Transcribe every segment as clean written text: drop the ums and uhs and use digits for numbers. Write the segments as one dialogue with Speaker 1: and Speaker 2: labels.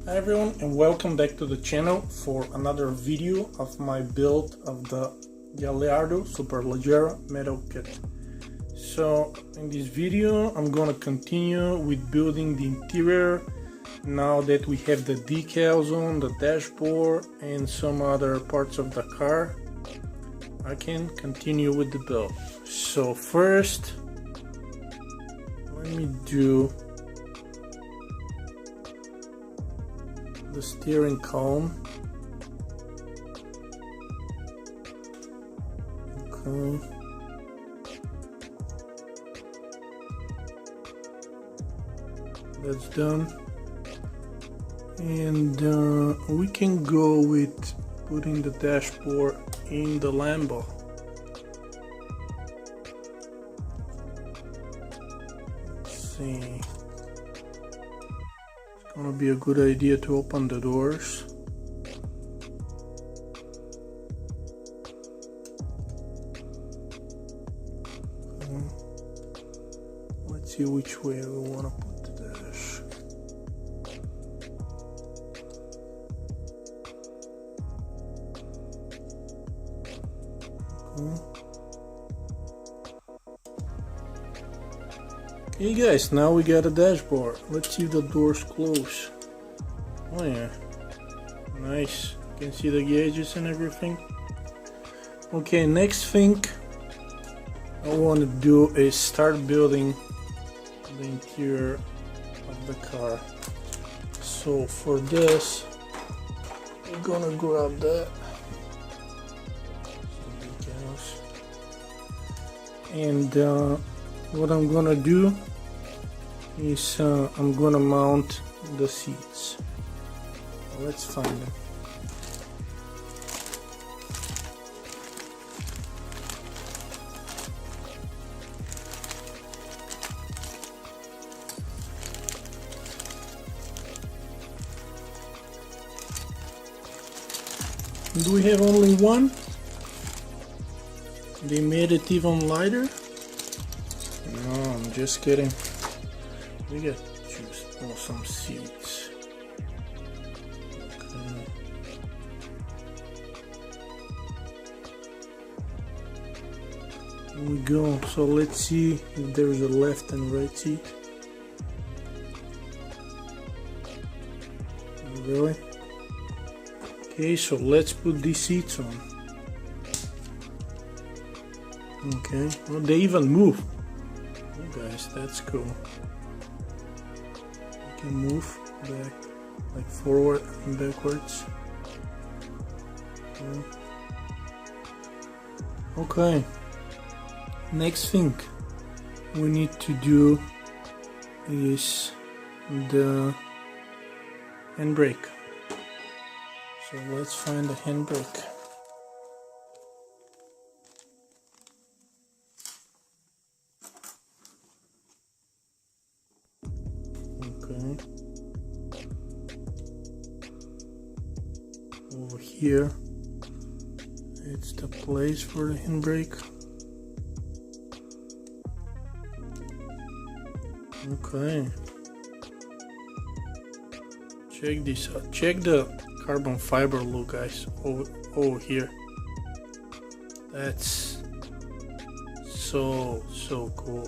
Speaker 1: Hi everyone, and welcome back to the channel for another video of my build of the Gallardo Superleggera metal kit. So in this video I'm gonna continue with building the interior now that we have the decals on the dashboard and some other parts of the car. I can continue with the build. So first let me do the steering column. Okay. That's done. And we can go with putting the dashboard in the Lambo. Let's see. Gonna be a good idea to open the doors. Let's see which way we want to put the dash. Okay guys, now we got a dashboard. Let's see if the doors close. Oh yeah, nice. You can see the gauges and everything. Okay, next thing I want to do is start building the interior of the car. So for this, I'm gonna grab that. And what I'm gonna do is I'm gonna mount the seats. Let's find them. Do we have only one? They made it even lighter? No, I'm just kidding. We got to choose some seats. Okay. Here we go. So let's see if there's a left and right seat. Really? Okay, so let's put these seats on. Okay, well they even move. Oh guys, that's cool. You can move back, like forward and backwards. Okay, next thing we need to do is the handbrake. So let's find the handbrake. Okay. Over here, it's the place for the handbrake. Okay. Check this out. Check the carbon fiber look, guys. Over here. That's so cool.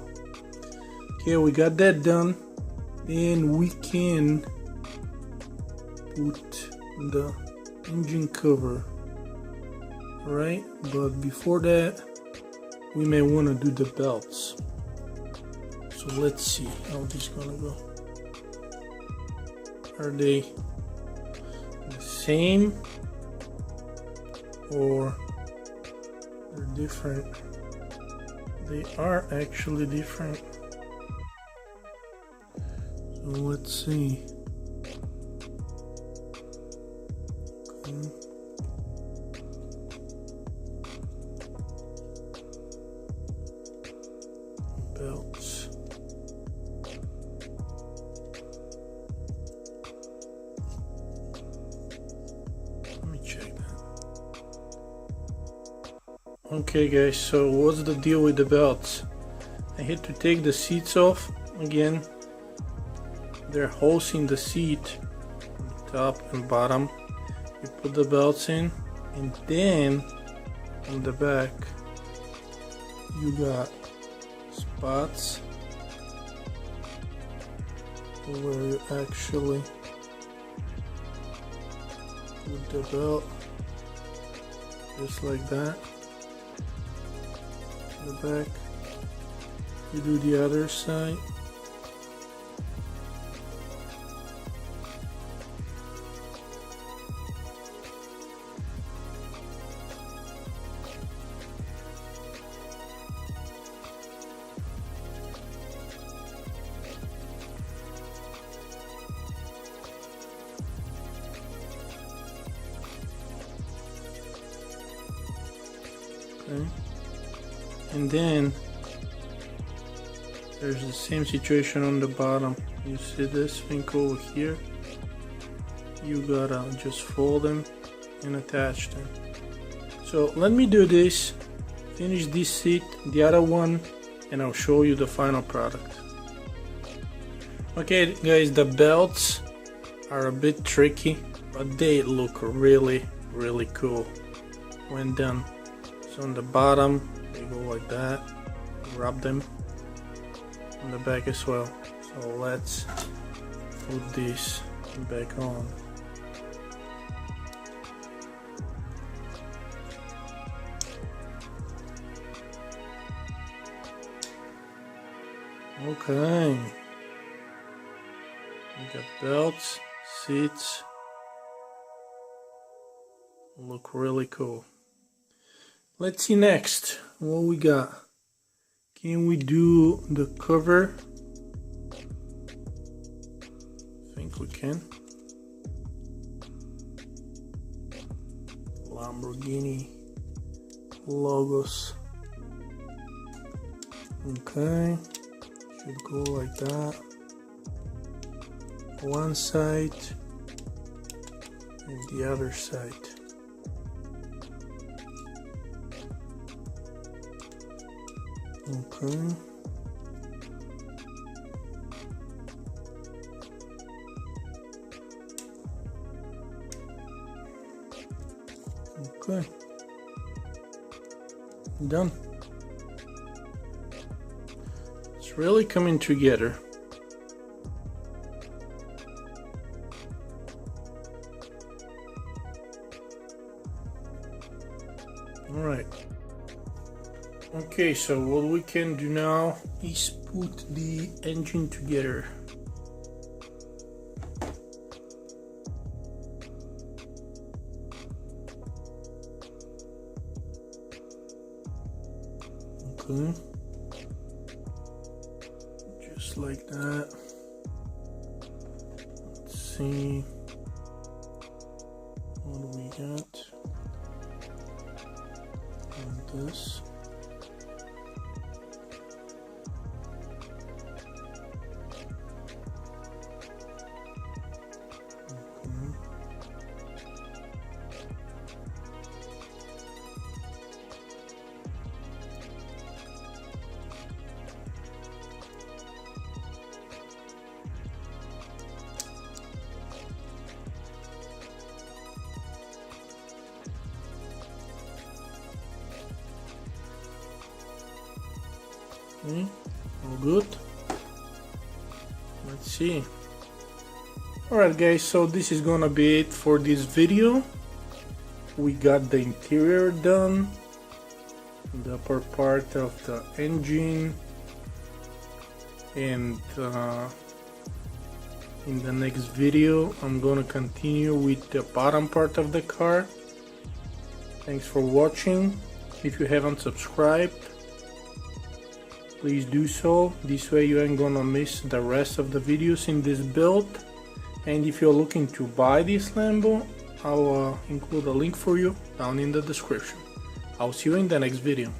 Speaker 1: Okay, we got that done. And we can put the engine cover, right? But before that, we may want to do the belts. So let's see how this is gonna go. Are they the same or they're different? They are actually different. So let's see. Okay. Belts. Let me check that. Okay guys, so what's the deal with the belts? I had to take the seats off again. They're holes in the seat. top and bottom. You put the belts in, and then on the back you got spots where you actually put the belt just like that. In the back, you do the other side. Okay. And then there's the same situation on the bottom. You see this thing over here? You gotta just fold them and attach them. So let me do this, finish this seat, the other one, and I'll show you the final product. Okay guys, the belts are a bit tricky, but they look really cool when done. So on the bottom they go like that, rub them on the back as well. So let's put this back on. Okay, we got belts, seats, look really cool. Let's see next what we got. Can we do the cover? I think we can. Lamborghini logos. Okay, should go like that. One side and the other side. Okay. Okay. Done. It's really coming together. All right. Okay, so what we can do now is put the engine together. Okay, just like that. Let's see, what do we got on this? Okay, all good. Let's see. Alright guys, so this is gonna be it for this video. We got the interior done, the upper part of the engine, and in the next video I'm gonna continue with the bottom part of the car. Thanks for watching. If you haven't subscribed, please do so. This way you ain't gonna miss the rest of the videos in this build. And if you're looking to buy this Lambo, I'll include a link for you down in the description. I'll see you in the next video.